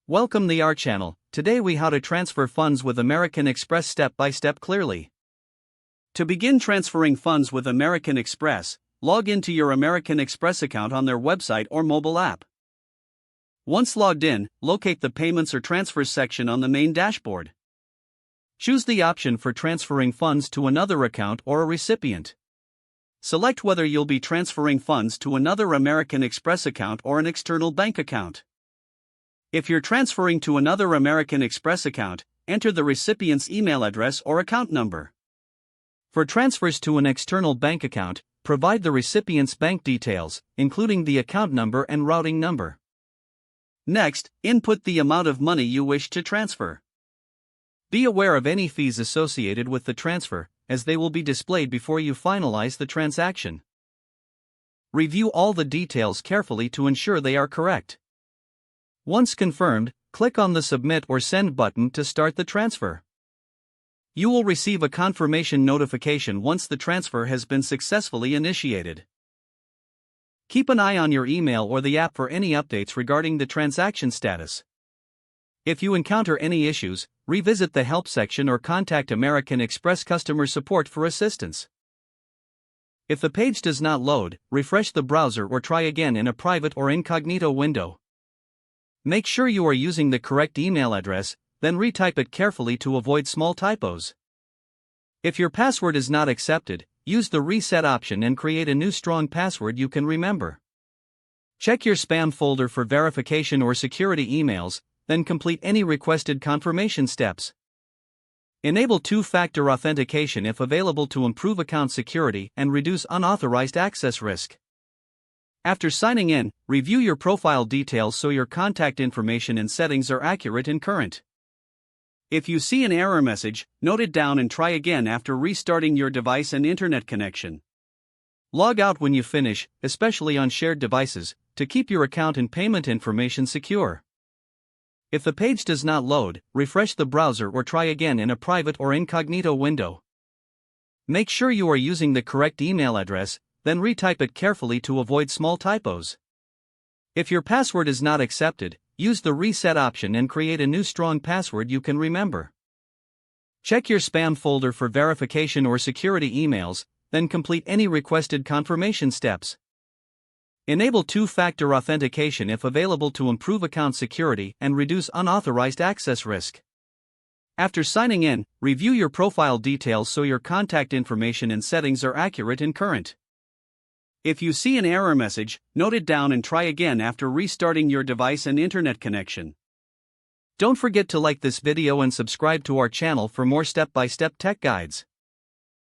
Welcome to our channel. Today we how to transfer funds with American Express step by step clearly. To begin transferring funds with American Express, log into your American Express account on their website or mobile app. Once logged in, locate the Payments or Transfers section on the main dashboard. Choose the option for transferring funds to another account or a recipient. Select whether you'll be transferring funds to another American Express account or an external bank account. If you're transferring to another American Express account, enter the recipient's email address or account number. For transfers to an external bank account, provide the recipient's bank details, including the account number and routing number. Next, input the amount of money you wish to transfer. Be aware of any fees associated with the transfer, as they will be displayed before you finalize the transaction. Review all the details carefully to ensure they are correct. Once confirmed, click on the Submit or Send button to start the transfer. You will receive a confirmation notification once the transfer has been successfully initiated. Keep an eye on your email or the app for any updates regarding the transaction status. If you encounter any issues, revisit the Help section or contact American Express customer support for assistance. If the page does not load, refresh the browser or try again in a private or incognito window. Make sure you are using the correct email address, then retype it carefully to avoid small typos. If your password is not accepted, use the reset option and create a new strong password you can remember. Check your spam folder for verification or security emails, then complete any requested confirmation steps. Enable two-factor authentication if available to improve account security and reduce unauthorized access risk. After signing in, review your profile details so your contact information and settings are accurate and current. If you see an error message, note it down and try again after restarting your device and internet connection. Log out when you finish, especially on shared devices, to keep your account and payment information secure. If the page does not load, refresh the browser or try again in a private or incognito window. Make sure you are using the correct email address, then retype it carefully to avoid small typos. If your password is not accepted, use the reset option and create a new strong password you can remember. Check your spam folder for verification or security emails, then complete any requested confirmation steps. Enable two-factor authentication if available to improve account security and reduce unauthorized access risk. After signing in, review your profile details so your contact information and settings are accurate and current. If you see an error message, note it down and try again after restarting your device and internet connection. Don't forget to like this video and subscribe to our channel for more step-by-step tech guides.